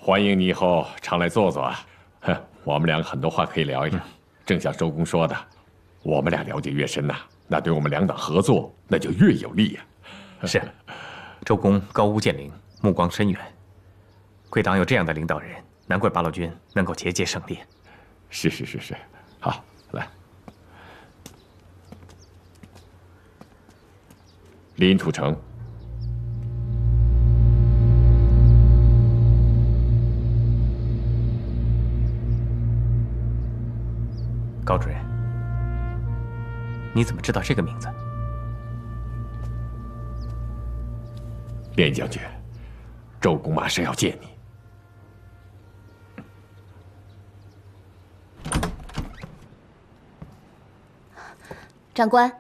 欢迎你以后常来坐坐啊！哼，我们两个很多话可以聊一聊。正像周公说的，我们俩了解越深呐，那对我们两党合作那就越有利呀。是，周公高屋建瓴，目光深远。贵党有这样的领导人，难怪八路军能够节节胜利。是，好，来。林土城。 高主任，你怎么知道这个名字？连将军，周公马上要见你。长官，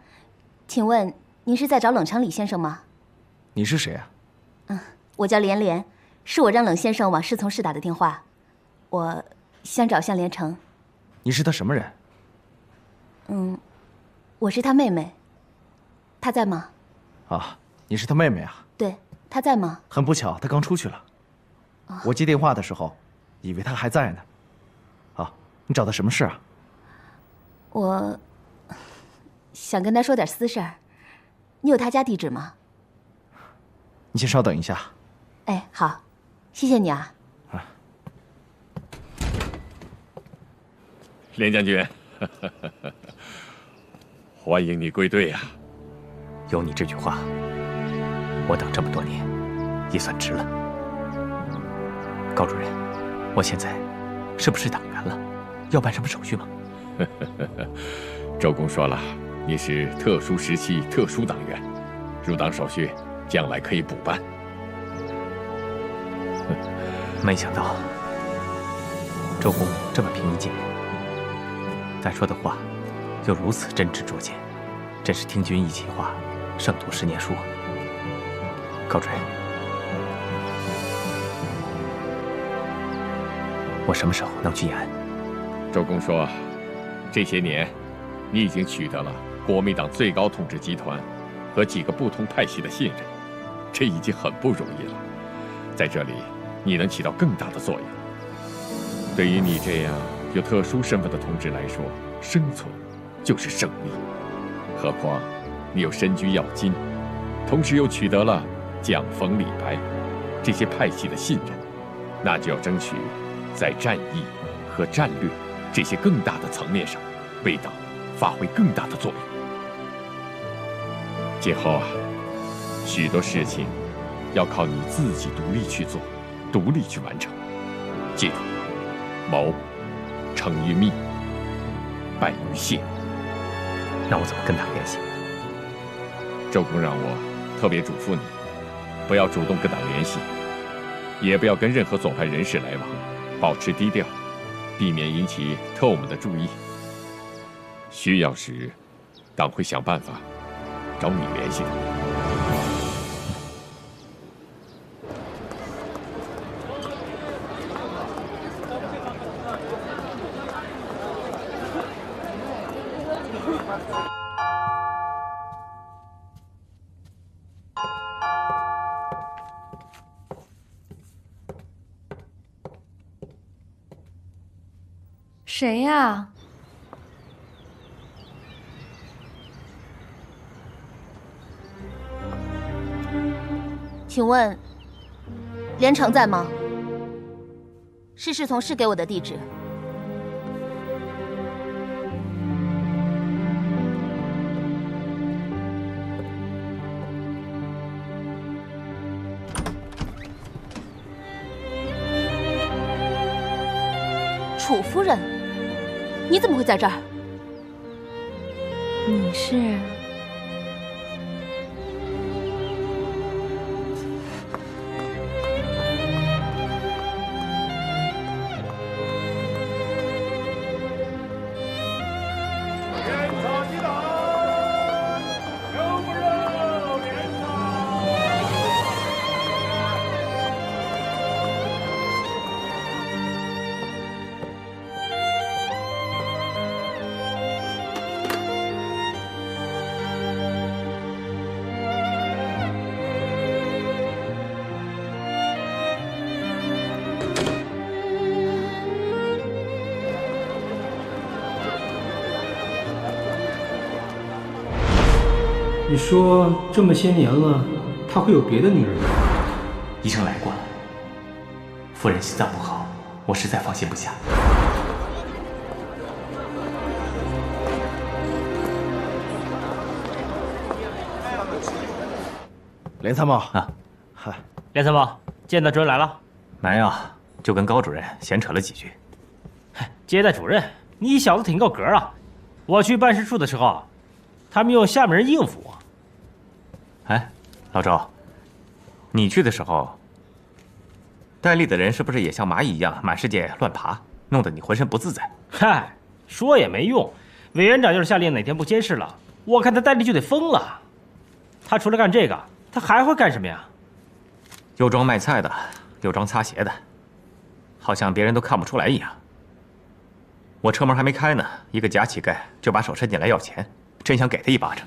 请问您是在找冷长李先生吗？你是谁啊？我叫连连，是我让冷先生往侍从室打的电话。我想找向连城。你是他什么人？我是他妹妹，他在吗？啊，你是他妹妹啊？对，他在吗？很不巧，他刚出去了。我接电话的时候，以为他还在呢。啊，你找他什么事啊？我想跟他说点私事儿。你有他家地址吗？你先稍等一下。哎，好，谢谢你啊。连将军，欢迎你归队呀！有你这句话，我等这么多年，也算值了。高主任，我现在是不是党员了？要办什么手续吗？周公说了，你是特殊时期特殊党员，入党手续将来可以补办。没想到周公这么平易近人，但说的话又如此真知灼见，真是听君一席话，胜读10年书。高主任，我什么时候能去延安？周公说，这些年你已经取得了国民党最高统治集团和几个不同派系的信任，这已经很不容易了。在这里，你能起到更大的作用。对于你这样有特殊身份的同志来说，生存就是胜利。何况你又身居要津，同时又取得了蒋、冯、李、白这些派系的信任，那就要争取在战役和战略这些更大的层面上，为党发挥更大的作用。今后啊，许多事情要靠你自己独立去做，独立去完成。记住，谋成于密，败于懈。那我怎么跟党联系？周公让我特别嘱咐你，不要主动跟党联系，也不要跟任何左派人士来往，保持低调，避免引起特务们的注意。需要时，党会想办法找你联系的。谁呀？请问连城在吗？是侍从室给我的地址。楚夫人，你怎么会在这儿？你是？说这么些年了，他会有别的女人吗？医生来过了，夫人心脏不好，我实在放心不下。连参谋啊，嗨，连参谋，接待主任来了。没有，就跟高主任闲扯了几句。接待主任，你小子挺够格啊！我去办事处的时候，他们用下面人应付我。哎，老周，你去的时候，戴笠的人是不是也像蚂蚁一样满世界乱爬，弄得你浑身不自在？嗨，说也没用，委员长要是下令哪天不监视了，我看他戴笠就得疯了。他除了干这个，他还会干什么呀？又装卖菜的，又装擦鞋的，好像别人都看不出来一样。我车门还没开呢，一个假乞丐就把手伸进来要钱，真想给他一巴掌。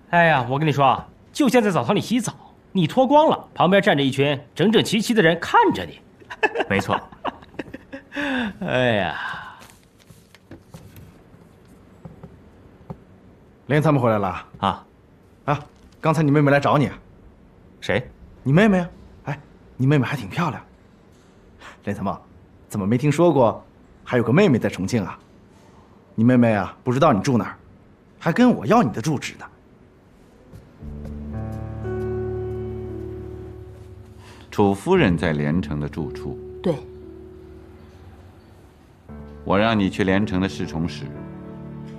哎呀，我跟你说啊，就像在澡堂里洗澡，你脱光了，旁边站着一群整整齐齐的人看着你。没错。哎呀，连参谋回来了啊！啊，刚才你妹妹来找你。谁？你妹妹啊？哎，你妹妹还挺漂亮。连参谋，怎么没听说过还有个妹妹在重庆啊？你妹妹啊，不知道你住哪儿，还跟我要你的住址呢。楚夫人在连城的住处。对，我让你去连城的侍从室，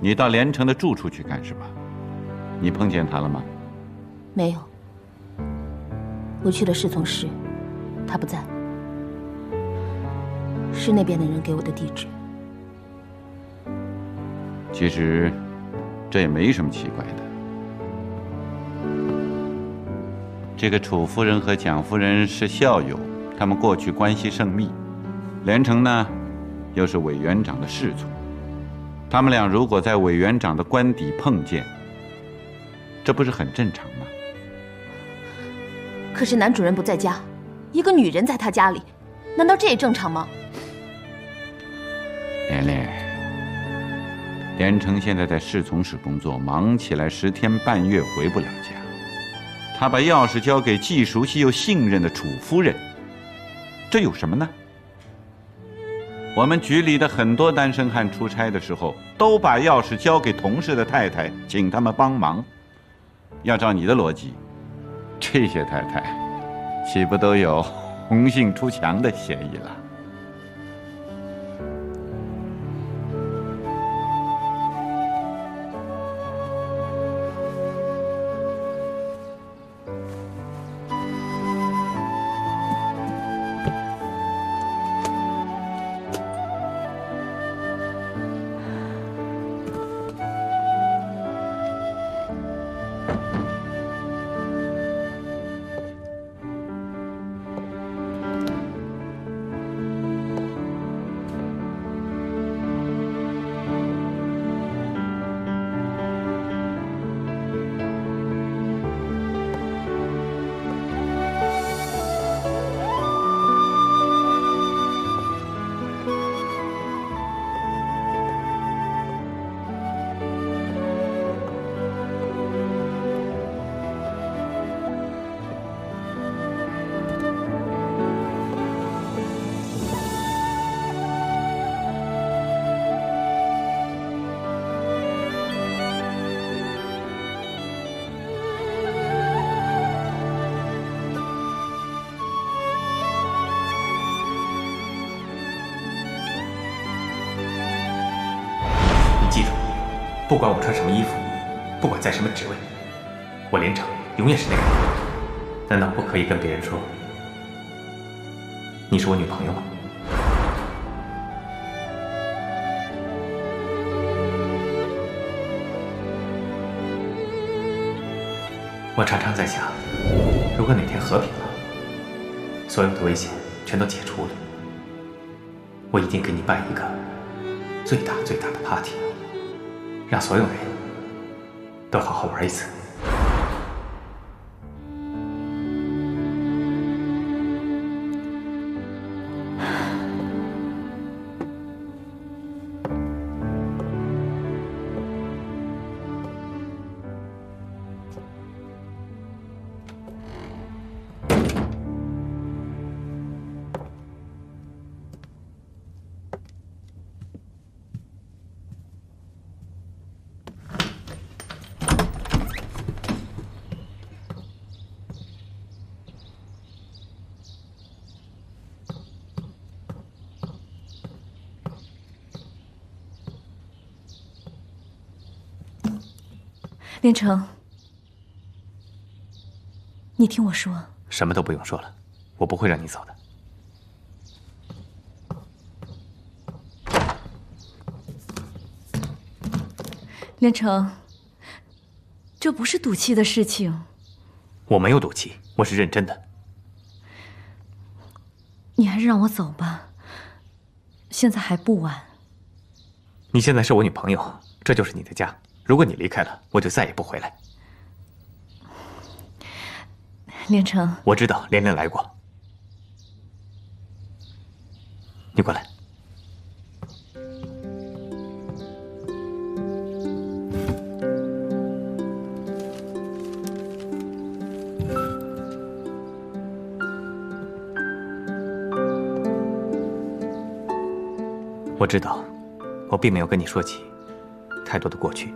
你到连城的住处去干什么？你碰见他了吗？没有。我去了侍从室，他不在，是那边的人给我的地址。其实，这也没什么奇怪的。这个楚夫人和蒋夫人是校友，他们过去关系甚密。连城呢，又是委员长的侍从，他们俩如果在委员长的官邸碰见，这不是很正常吗？可是男主人不在家，一个女人在他家里，难道这也正常吗？连连，连城现在在侍从室工作，忙起来10天半月回不了家。他把钥匙交给既熟悉又信任的楚夫人，这有什么呢？我们局里的很多单身汉出差的时候，都把钥匙交给同事的太太，请他们帮忙。要照你的逻辑，这些太太岂不都有红杏出墙的嫌疑了？不管我穿什么衣服，不管在什么职位，我连城永远是那个人。难道不可以跟别人说你是我女朋友吗？我常常在想，如果哪天和平了，所有的危险全都解除了，我一定给你办一个最大的 party， 让所有人都好好玩一次。连城，你听我说。什么都不用说了，我不会让你走的。连城，这不是赌气的事情。我没有赌气，我是认真的。你还是让我走吧，现在还不晚。你现在是我女朋友，这就是你的家。如果你离开了，我就再也不回来。连城，我知道连连来过。你过来。我知道，我并没有跟你说起太多的过去。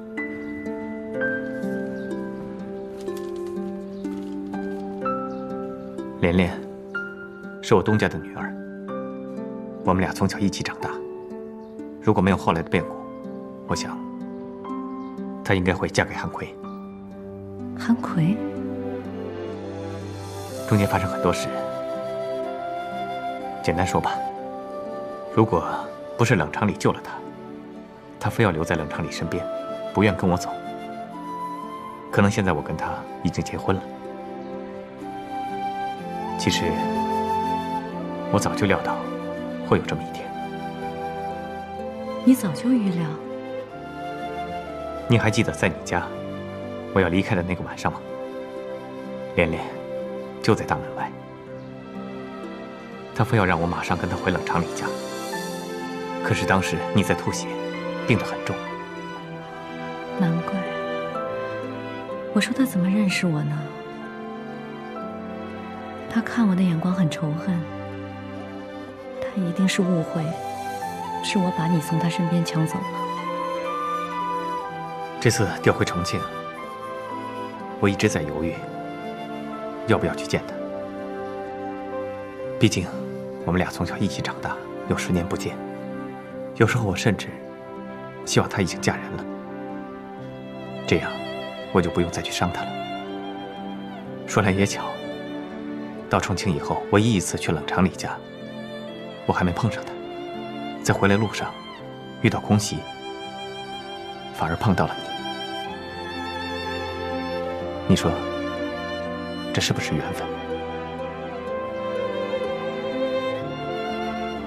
连连是我东家的女儿，我们俩从小一起长大。如果没有后来的变故，我想她应该会嫁给韩奎。韩奎？中间发生很多事，简单说吧，如果不是冷长里救了他，他非要留在冷长里身边，不愿跟我走。可能现在我跟他已经结婚了。其实我早就料到会有这么一天。你早就预料？你还记得在你家我要离开的那个晚上吗？连连就在大门外，他非要让我马上跟他回冷长里家。可是当时你在吐血，病得很重。难怪。我说他怎么认识我呢？他看我的眼光很仇恨，他一定是误会，是我把你从他身边抢走了。这次调回重庆，我一直在犹豫，要不要去见他。毕竟我们俩从小一起长大，有10年不见。有时候我甚至希望她已经嫁人了，这样我就不用再去伤她了。说来也巧，到重庆以后，唯一一次去冷长里家，我还没碰上她，在回来路上遇到空袭，反而碰到了你。你说这是不是缘分？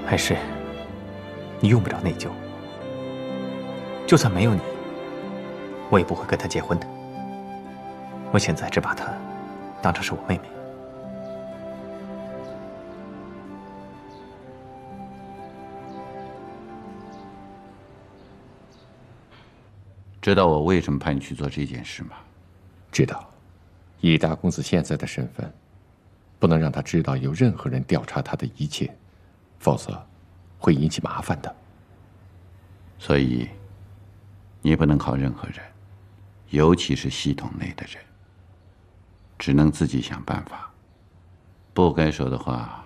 还是你用不着内疚？就算没有你，我也不会跟她结婚的。我现在只把她当成是我妹妹。知道我为什么派你去做这件事吗？知道，以大公子现在的身份，不能让他知道有任何人调查他的一切，否则会引起麻烦的。所以，你不能靠任何人，尤其是系统内的人，只能自己想办法。不该说的话，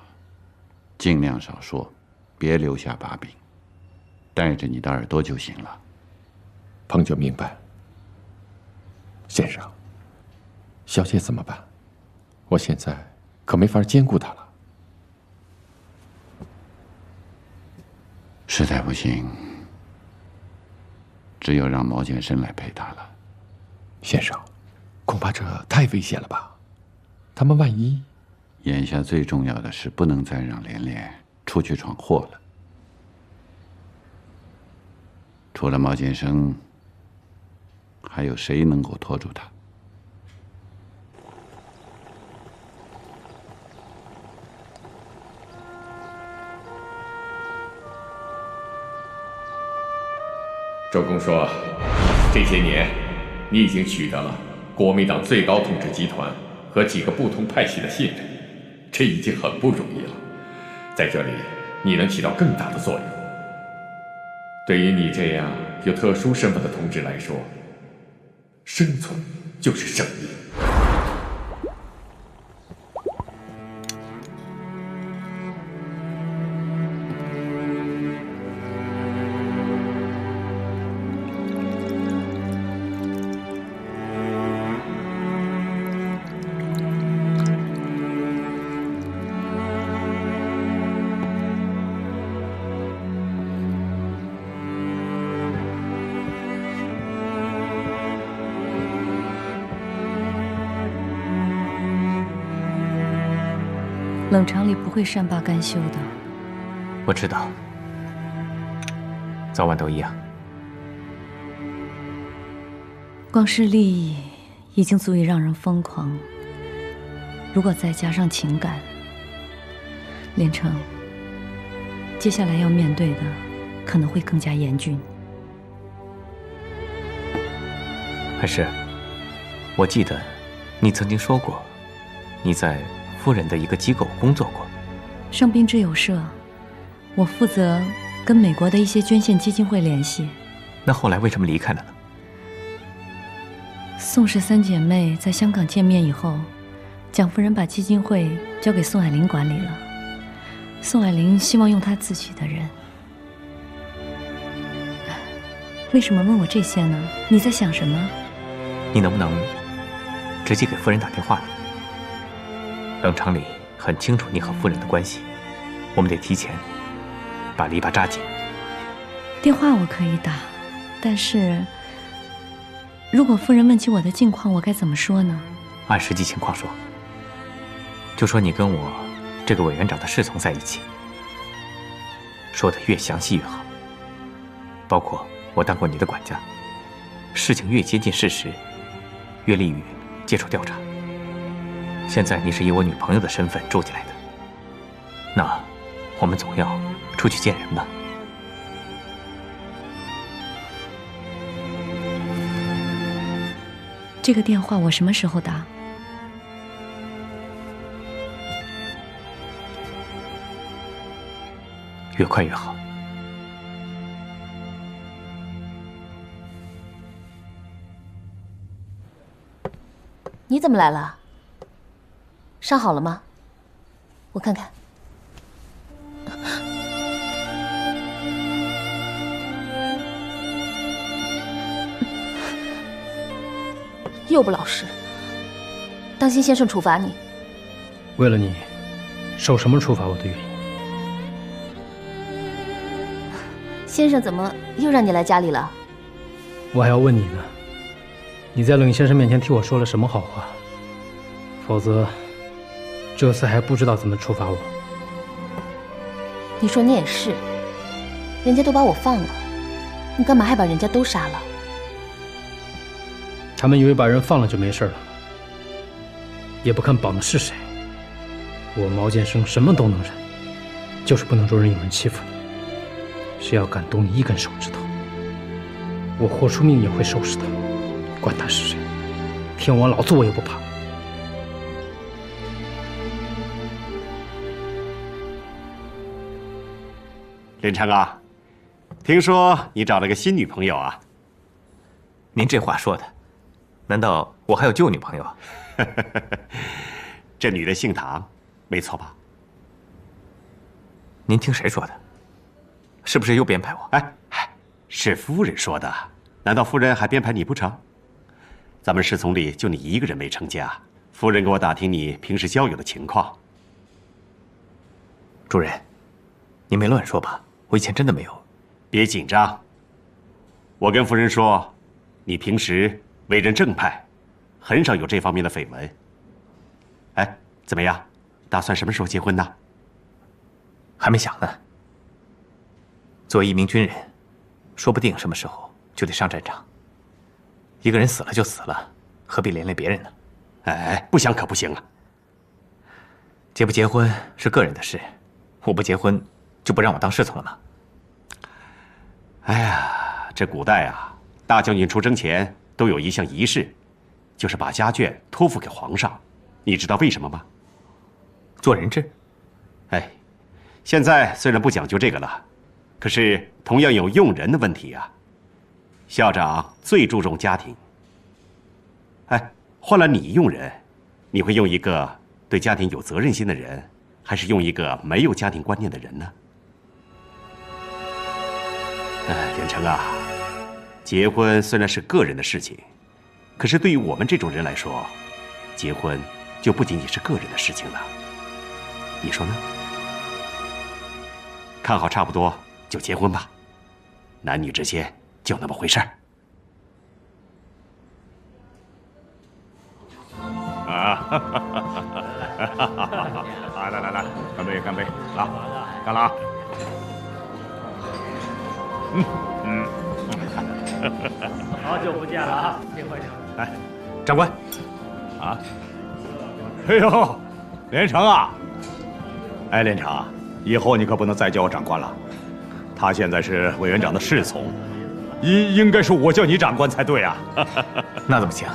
尽量少说，别留下把柄，带着你的耳朵就行了。彭九明白。先生，小姐怎么办？我现在可没法兼顾她了。实在不行，只有让毛剑生来陪她了。先生，恐怕这太危险了吧？他们万一……眼下最重要的是不能再让连连出去闯祸了。除了毛剑生，还有谁能够拖住他？周公说，这些年你已经取得了国民党最高统治集团和几个不同派系的信任，这已经很不容易了。在这里，你能起到更大的作用。对于你这样有特殊身份的同志来说，生存就是胜利。冷场里不会善罢甘休的。我知道，早晚都一样。光是利益已经足以让人疯狂，如果再加上情感，连城，接下来要面对的可能会更加严峻。还是，我记得你曾经说过，你在夫人的一个机构工作过。上滨之友社，我负责跟美国的一些捐献基金会联系。那后来为什么离开了呢？宋氏三姐妹在香港见面以后，蒋夫人把基金会交给宋霭龄管理了。宋霭龄希望用她自己的人。为什么问我这些呢？你在想什么？你能不能直接给夫人打电话呢？冷场里很清楚你和夫人的关系，我们得提前把篱笆扎紧。电话我可以打，但是如果夫人问起我的近况，我该怎么说呢？按实际情况说，就说你跟我这个委员长的侍从在一起，说的越详细越好。包括我当过你的管家，事情越接近事实，越利于接受调查。现在你是以我女朋友的身份住进来的，那我们总要出去见人吧。这个电话我什么时候打？越快越好。你怎么来了？伤好了吗？我看看。又不老实，当心先生处罚你。为了你，受什么处罚我都愿意。先生怎么又让你来家里了？我还要问你呢，你在冷先生面前替我说了什么好话？否则，这次还不知道怎么处罚我。你说你也是，人家都把我放了，你干嘛还把人家都杀了？他们以为把人放了就没事了，也不看绑的是谁。我毛剑生什么都能忍，就是不能容忍有人欺负你。谁要敢动你一根手指头，我豁出命也会收拾他，管他是谁，天王老子我也不怕。连城啊，听说你找了个新女朋友啊？您这话说的，难道我还有旧女朋友啊？这女的姓唐，没错吧？您听谁说的？是不是又编排我？哎，是夫人说的。难道夫人还编排你不成？咱们侍从里就你一个人没成家，夫人给我打听你平时交友的情况。主任，您没乱说吧？我以前真的没有。别紧张。我跟夫人说，你平时为人正派，很少有这方面的绯闻。哎，怎么样？打算什么时候结婚呢？还没想呢。作为一名军人，说不定什么时候就得上战场。一个人死了就死了，何必连累别人呢？哎，不想可不行啊。结不结婚是个人的事，我不结婚就不让我当侍从了吗？哎呀，这古代啊，大将军出征前都有一项仪式，就是把家眷托付给皇上。你知道为什么吗？做人质。哎，现在虽然不讲究这个了，可是同样有用人的问题啊。校长最注重家庭。哎，换了你用人，你会用一个对家庭有责任心的人，还是用一个没有家庭观念的人呢？哎，连城啊，结婚虽然是个人的事情，可是对于我们这种人来说，结婚就不仅仅是个人的事情了。你说呢？看好差不多就结婚吧，男女之间就那么回事儿。啊，来来来，干杯，干杯！啊，干了啊！好久不见了啊！这回来，长官。啊！哎呦，连城啊！哎，连城，以后你可不能再叫我长官了。他现在是委员长的侍从，应该是我叫你长官才对啊。那怎么行？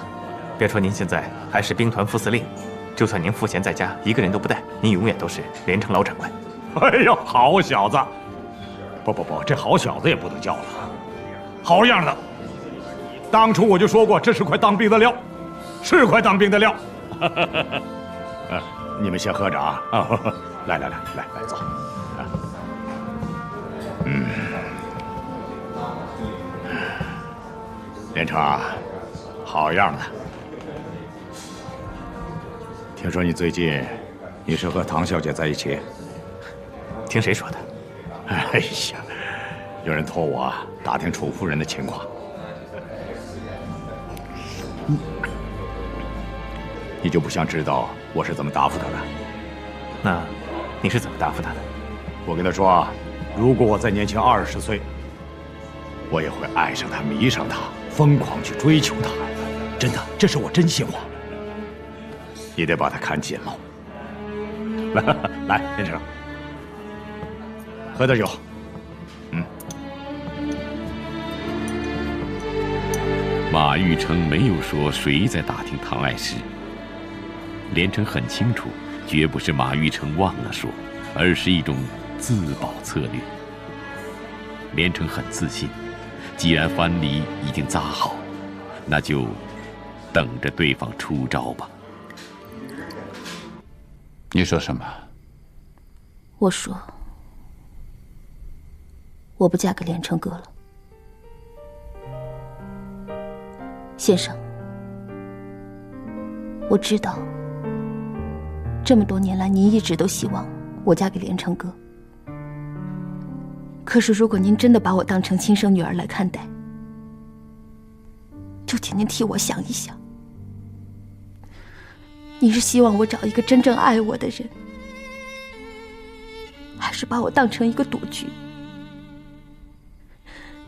别说您现在还是兵团副司令，就算您赋闲在家，一个人都不带，您永远都是连城老长官。哎呦，好小子！不，这好小子也不能叫了，好样的！当初我就说过，这是块当兵的料，是块当兵的料。你们先喝着啊！来，走。连城啊，好样的！听说你最近你是和唐小姐在一起？听谁说的？哎呀，有人托我打听楚夫人的情况。你就不想知道我是怎么答复她的？那你是怎么答复他的？我跟他说，如果我再年轻20岁，我也会爱上她，迷上她，疯狂去追求她。真的，这是我真心话。你得把她看紧了。来，连城，喝点酒。马玉成没有说谁在打听唐爱师，连城很清楚，绝不是马玉成忘了说，而是一种自保策略。连城很自信，既然藩篱已经扎好，那就等着对方出招吧。你说什么？我说，我不嫁给连城哥了。先生，我知道，这么多年来您一直都希望我嫁给连城哥。可是如果您真的把我当成亲生女儿来看待，就请您替我想一想，你是希望我找一个真正爱我的人，还是把我当成一个赌局，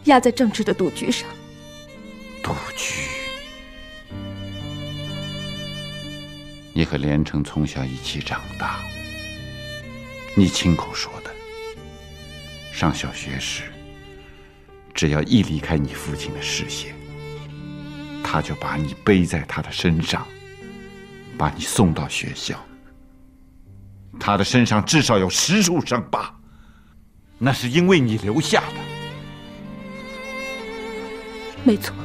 压在政治的赌局上？赌局？你和连城从小一起长大，你亲口说的。上小学时，只要一离开你父亲的视线，他就把你背在他的身上，把你送到学校。他的身上至少有10处伤疤，那是因为你留下的。没错，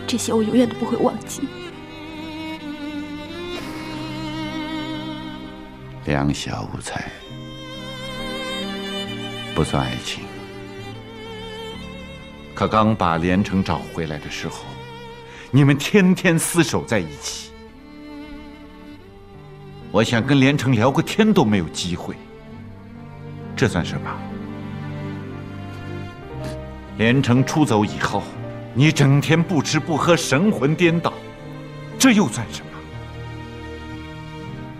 这些我永远都不会忘记。两小无猜，不算爱情。可刚把连城找回来的时候，你们天天厮守在一起。我想跟连城聊个天都没有机会，这算什么？连城出走以后，你整天不吃不喝，神魂颠倒，这又算什么？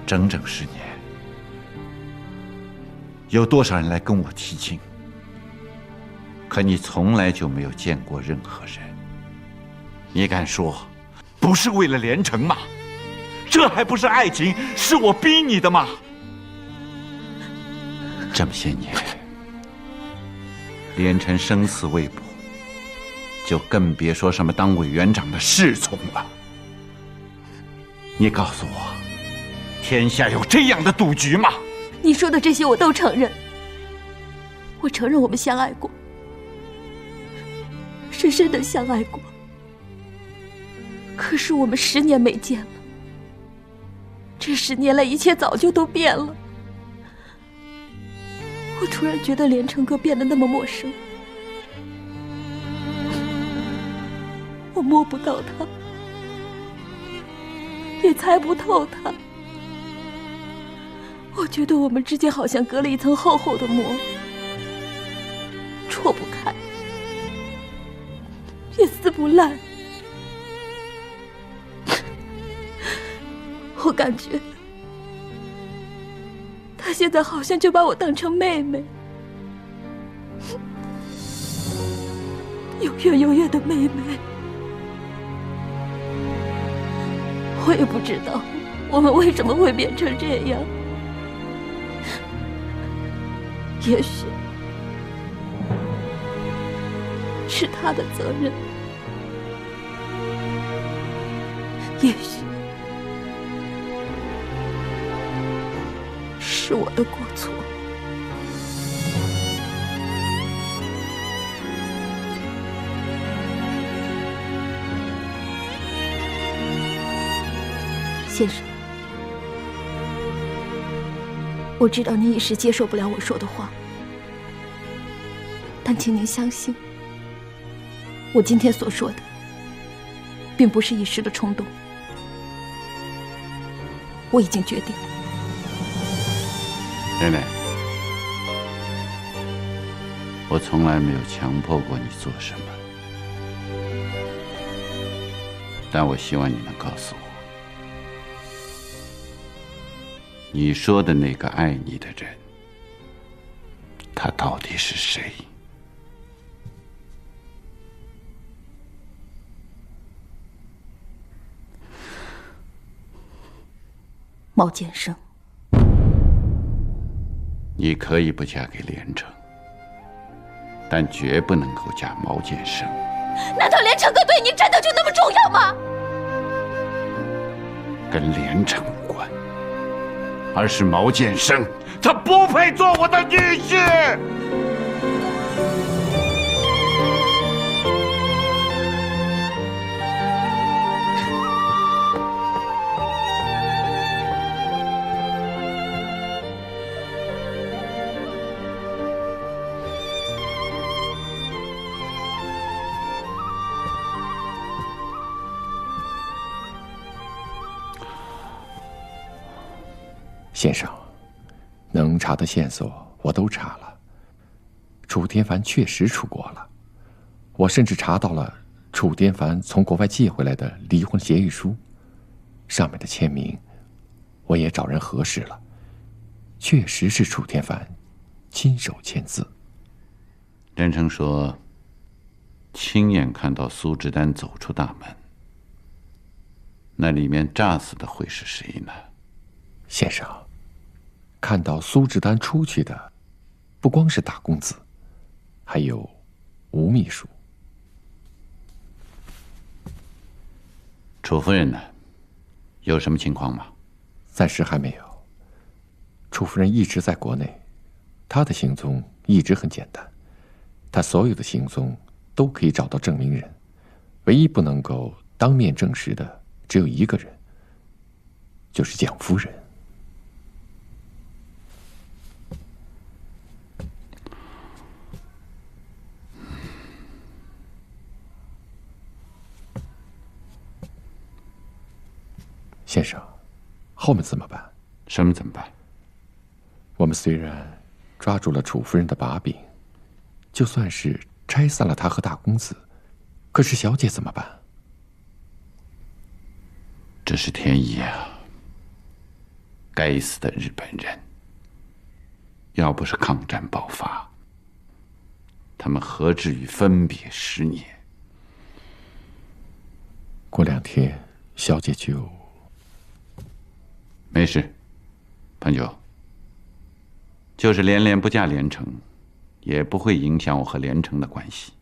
整整10年，有多少人来跟我提亲？可你从来就没有见过任何人。你敢说不是为了连城吗？这还不是爱情，是我逼你的吗？这么些年，连城生死未卜，就更别说什么当委员长的侍从了。你告诉我，天下有这样的赌局吗？你说的这些我都承认，我承认我们相爱过，深深的相爱过。可是我们10年没见了，这10年来一切早就都变了。我突然觉得连城哥变得那么陌生，我摸不到他，也猜不透他。我觉得我们之间好像隔了一层厚厚的膜，戳不开，也撕不烂。我感觉现在好像就把我当成妹妹，有约有约的妹妹。我也不知道我们为什么会变成这样，也许是他的责任，也许是我的过错。先生，我知道您一时接受不了我说的话，但请您相信，我今天所说的并不是一时的冲动，我已经决定了。奶奶，我从来没有强迫过你做什么，但我希望你能告诉我，你说的那个爱你的人，他到底是谁？毛剑生。你可以不嫁给连城，但绝不能够嫁毛剑生。难道连城哥对您真的就那么重要吗？跟连城无关，而是毛剑生，他不配做我的女婿。先生，能查的线索我都查了。楚天凡确实出国了，我甚至查到了楚天凡从国外寄回来的离婚协议书，上面的签名我也找人核实了，确实是楚天凡亲手签字。连城说，亲眼看到苏志丹走出大门，那里面炸死的会是谁呢？先生，看到苏志丹出去的，不光是大公子，还有吴秘书。楚夫人呢？有什么情况吗？暂时还没有。楚夫人一直在国内，她的行踪一直很简单，她所有的行踪都可以找到证明人，唯一不能够当面证实的只有一个人，就是蒋夫人。先生，后面怎么办？什么怎么办？我们虽然抓住了楚夫人的把柄，就算是拆散了她和大公子，可是小姐怎么办？这是天意啊！该死的日本人！要不是抗战爆发，他们何至于分别10年？过2天，小姐就……没事，潘九。就是连连不嫁连城，也不会影响我和连城的关系。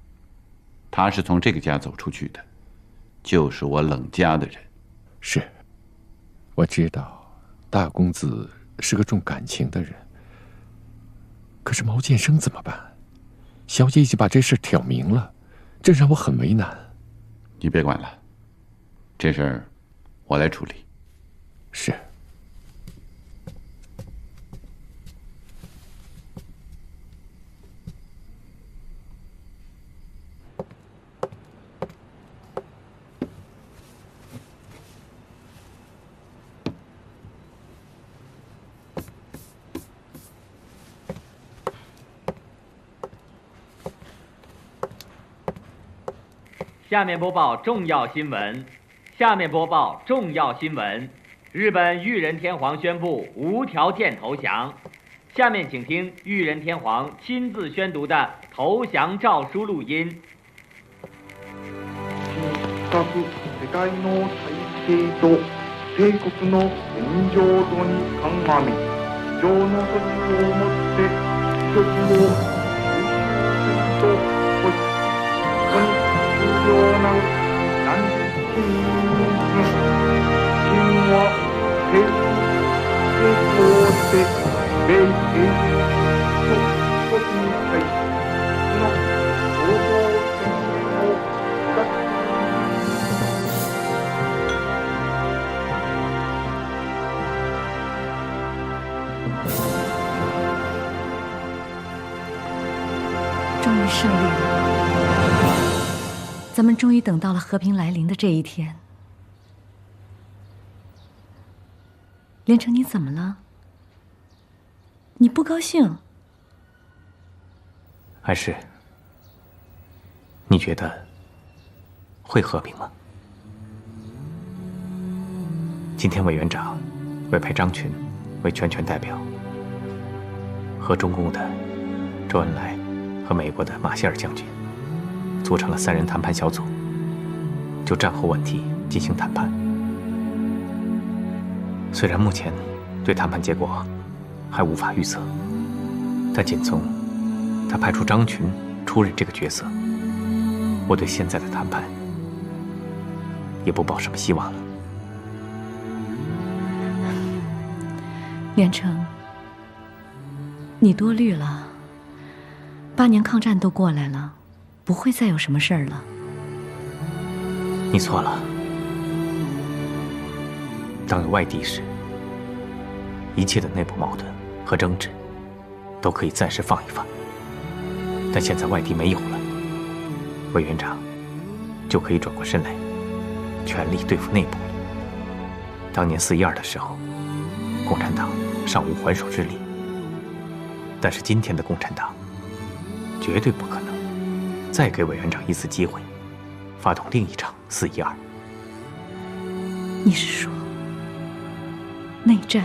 他是从这个家走出去的，就是我冷家的人。是，我知道大公子是个重感情的人，可是毛剑生怎么办？小姐已经把这事挑明了，这让我很为难。你别管了，这事儿我来处理。是。下面播报重要新闻。下面播报重要新闻。日本裕仁天皇宣布无条件投降。下面请听裕仁天皇亲自宣读的投降诏书录音。世界の体制と帝国の現状度に鑑み、以上の措置をもって一つを優先とし、ここに重要な何十人分、真は政府をして米英と一つに対し、その労働宣言を下す。终于胜利了，咱们终于等到了和平来临的这一天。连城，你怎么了？你不高兴？安氏，你觉得会和平吗？今天委员长委派张群为全权代表，和中共的周恩来和美国的马歇尔将军组成了3人谈判小组，就战后问题进行谈判。虽然目前对谈判结果还无法预测，但仅从他派出张群出任这个角色，我对现在的谈判也不抱什么希望了。连城，你多虑了。8年抗战都过来了，不会再有什么事儿了。你错了。当有外敌时，一切的内部矛盾和争执都可以暂时放一放。但现在外敌没有了，委员长就可以转过身来，全力对付内部了。当年4·12的时候，共产党尚无还手之力，但是今天的共产党绝对不可能再给委员长一次机会，发动另一场4·12。你是说内战？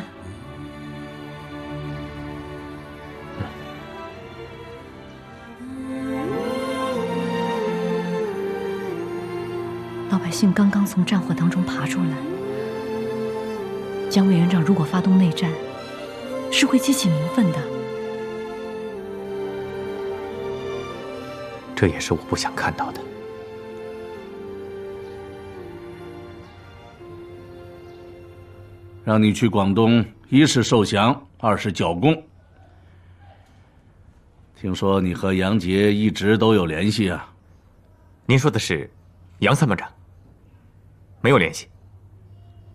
老百姓刚刚从战火当中爬出来，蒋委员长如果发动内战，是会激起民愤的。这也是我不想看到的。让你去广东，一是受降，二是剿共。听说你和杨杰一直都有联系啊？您说的是杨参谋长？没有联系。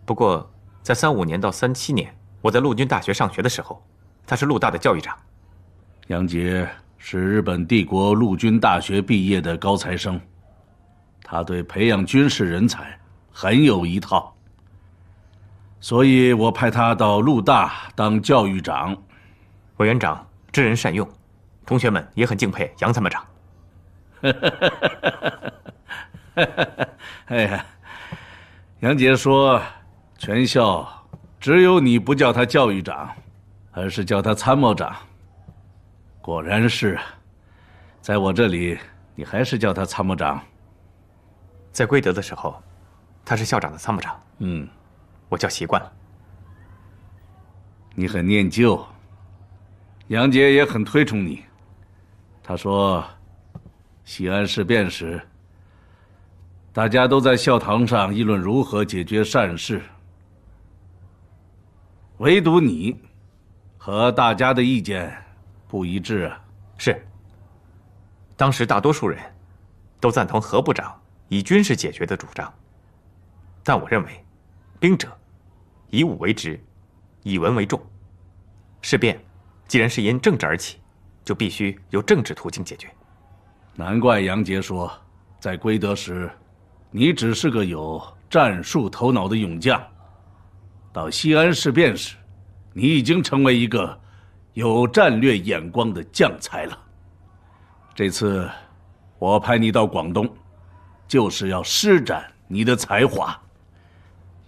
不过在35年到37年，我在陆军大学上学的时候，他是陆大的教育长。杨杰是日本帝国陆军大学毕业的高材生，他对培养军事人才很有一套，所以我派他到陆大当教育长。委员长知人善用，同学们也很敬佩杨参谋长。哎呀，杨杰说，全校只有你不叫他教育长，而是叫他参谋长。果然是，在我这里，你还是叫他参谋长。在归德的时候，他是校长的参谋长。我叫习惯了。你很念旧，杨杰也很推崇你。他说，西安事变时，大家都在校堂上议论如何解决善事，唯独你和大家的意见不一致啊。是。当时大多数人都赞同何部长以军事解决的主张，但我认为，兵者以武为直，以文为重。事变既然是因政治而起，就必须由政治途径解决。难怪杨杰说，在归德时，你只是个有战术头脑的勇将，到西安事变时，你已经成为一个有战略眼光的将才了。这次我派你到广东，就是要施展你的才华。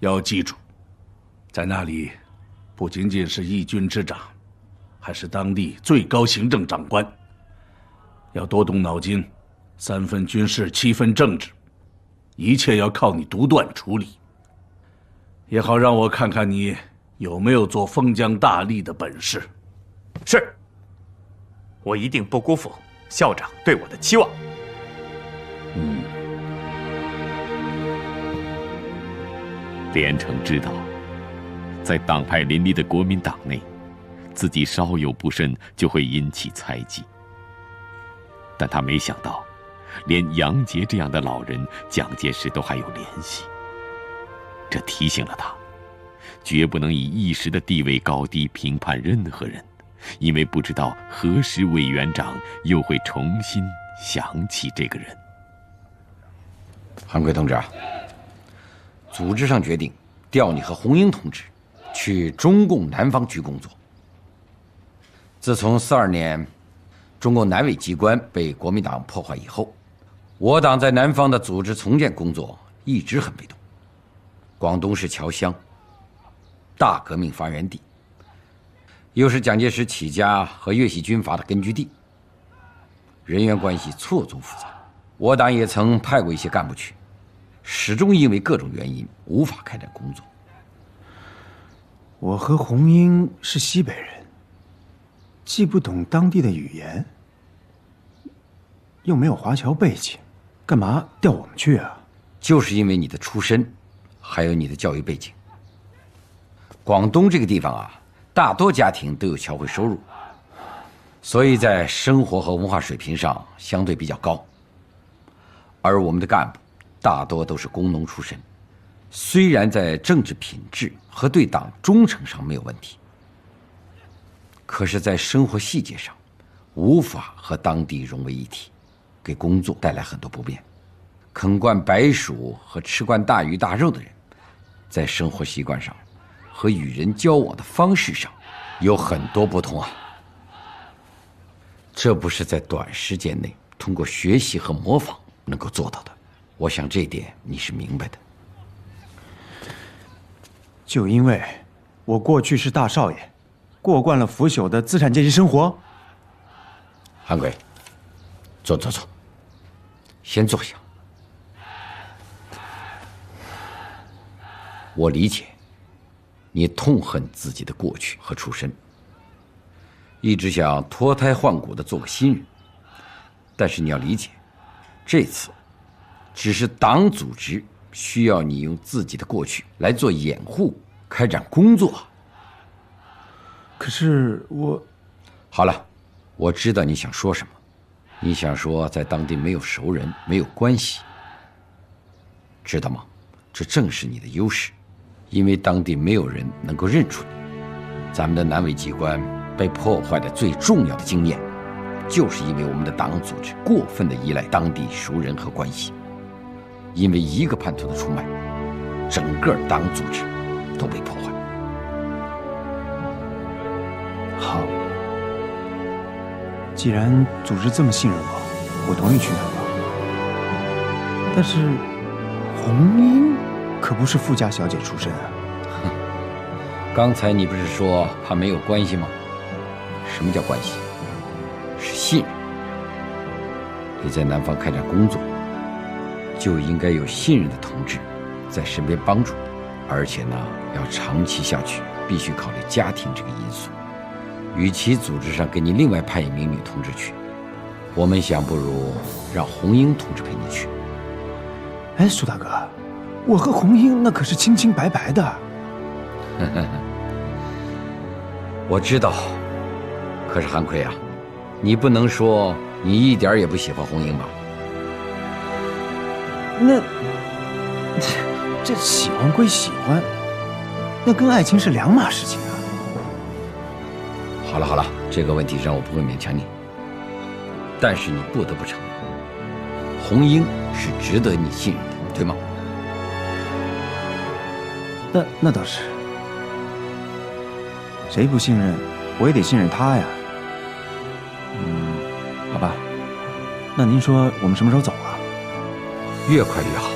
要记住，在那里不仅仅是一军之长，还是当地最高行政长官，要多动脑筋，3分军事，7分政治，一切要靠你独断处理，也好让我看看你有没有做封疆大吏的本事。是，我一定不辜负校长对我的期望。连城知道，在党派林立的国民党内，自己稍有不慎就会引起猜忌。但他没想到，连杨杰这样的老人，蒋介石都还有联系。这提醒了他，绝不能以一时的地位高低评判任何人，因为不知道何时委员长又会重新想起这个人。韩贵同志啊，组织上决定调你和红英同志去中共南方局工作。自从42年中共南委机关被国民党破坏以后，我党在南方的组织重建工作一直很被动。广东是侨乡，大革命发源地，又是蒋介石起家和粤系军阀的根据地，人员关系错综复杂。我党也曾派过一些干部去，始终因为各种原因无法开展工作。我和红英是西北人，既不懂当地的语言，又没有华侨背景，干嘛调我们去啊？就是因为你的出身，还有你的教育背景。广东这个地方啊，大多家庭都有侨汇收入，所以在生活和文化水平上相对比较高。而我们的干部大多都是工农出身，虽然在政治品质和对党忠诚上没有问题，可是在生活细节上无法和当地融为一体，给工作带来很多不便。啃惯白薯和吃惯大鱼大肉的人，在生活习惯上和与人交往的方式上有很多不同啊。这不是在短时间内通过学习和模仿能够做到的，我想这一点你是明白的。就因为我过去是大少爷，过惯了腐朽的资产阶级生活。韩贵，坐，先坐下。我理解，你痛恨自己的过去和出身，一直想脱胎换骨的做个新人。但是你要理解，这次只是党组织需要你用自己的过去来做掩护，开展工作。可是我……好了，我知道你想说什么。你想说在当地没有熟人，没有关系，知道吗？这正是你的优势，因为当地没有人能够认出你。咱们的南委机关被破坏的最重要的经验，就是因为我们的党组织过分的依赖当地熟人和关系。因为一个叛徒的出卖，整个党组织都被破坏。好，既然组织这么信任我同意去南方。但是红英可不是富家小姐出身啊。刚才你不是说怕没有关系吗？什么叫关系？是信任。你在南方开展工作，就应该有信任的同志在身边帮助，而且呢，要长期下去，必须考虑家庭这个因素。与其组织上给你另外派一名女同志去，我们想不如让红英同志陪你去。哎，苏大哥，我和红英那可是清清白白的。我知道，可是韩奎啊，你不能说你一点也不喜欢红英吧？那这喜欢归喜欢，那跟爱情是两码事情啊。好了，这个问题上我不会勉强你，但是你不得不承认，红英是值得你信任的，对吗？那倒是，谁不信任，我也得信任他呀。好吧，那您说我们什么时候走啊？越快越好。